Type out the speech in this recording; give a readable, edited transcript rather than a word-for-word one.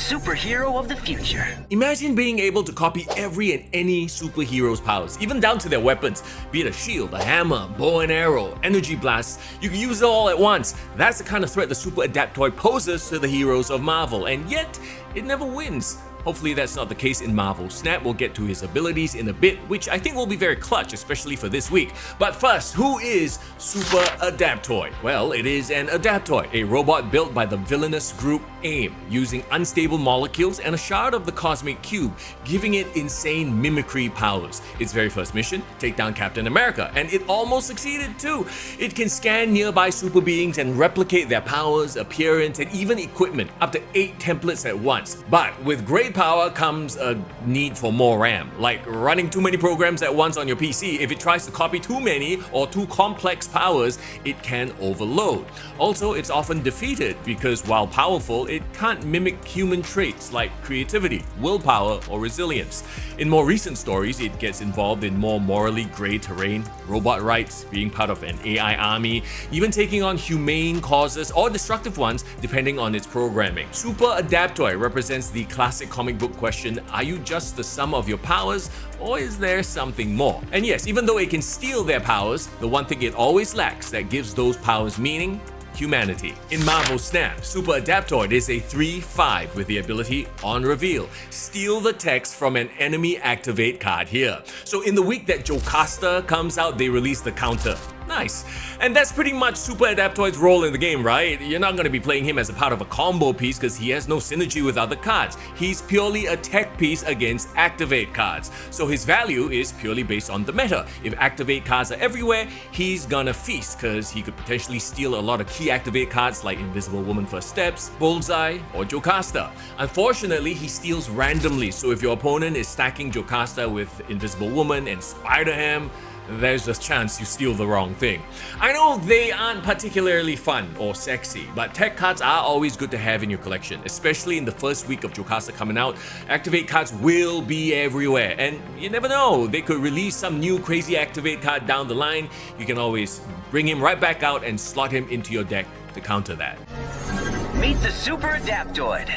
superhero of the future. Imagine being able to copy every and any superhero's powers, even down to their weapons, be it a shield, a hammer, bow and arrow, energy blasts. You can use it all at once. That's the kind of threat the Super Adaptoid poses to the heroes of Marvel, and yet it never wins. Hopefully that's not the case in Marvel Snap. We'll get to his abilities in a bit, which I think will be very clutch, especially for this week. But first, who is Super Adaptoid? Well, it is an Adaptoid, a robot built by the villainous group AIM, using unstable molecules and a shard of the cosmic cube, giving it insane mimicry powers. Its very first mission, take down Captain America, and it almost succeeded too. It can scan nearby super beings and replicate their powers, appearance, and even equipment, up to 8 templates at once. But with great power comes a need for more RAM, like running too many programs at once on your PC. If it tries to copy too many or too complex powers, it can overload. Also, it's often defeated because while powerful, it can't mimic human traits like creativity, willpower, or resilience. In more recent stories, it gets involved in more morally grey terrain, robot rights, being part of an AI army, even taking on humane causes or destructive ones depending on its programming. Super Adaptoid represents the classic comic book question, are you just the sum of your powers, or is there something more? And yes, even though it can steal their powers, the one thing it always lacks that gives those powers meaning: humanity. In Marvel Snap, Super Adaptoid is a 3/5 with the ability, on reveal, steal the text from an enemy activate card here. So in the week that Jocasta comes out, they release the counter. Nice. And that's pretty much Super Adaptoid's role in the game, right? You're not going to be playing him as a part of a combo piece because he has no synergy with other cards. He's purely a tech piece against activate cards. So his value is purely based on the meta. If activate cards are everywhere, he's gonna feast because he could potentially steal a lot of key activate cards like Invisible Woman First Steps, Bullseye, or Jocasta. Unfortunately, he steals randomly, so if your opponent is stacking Jocasta with Invisible Woman and Spider-Ham, there's a chance you steal the wrong thing. I know they aren't particularly fun or sexy, but tech cards are always good to have in your collection, especially in the first week of Jocasta coming out. Activate cards will be everywhere, and you never know, they could release some new crazy activate card down the line. You can always bring him right back out and slot him into your deck to counter that. Meet the Super Adaptoid.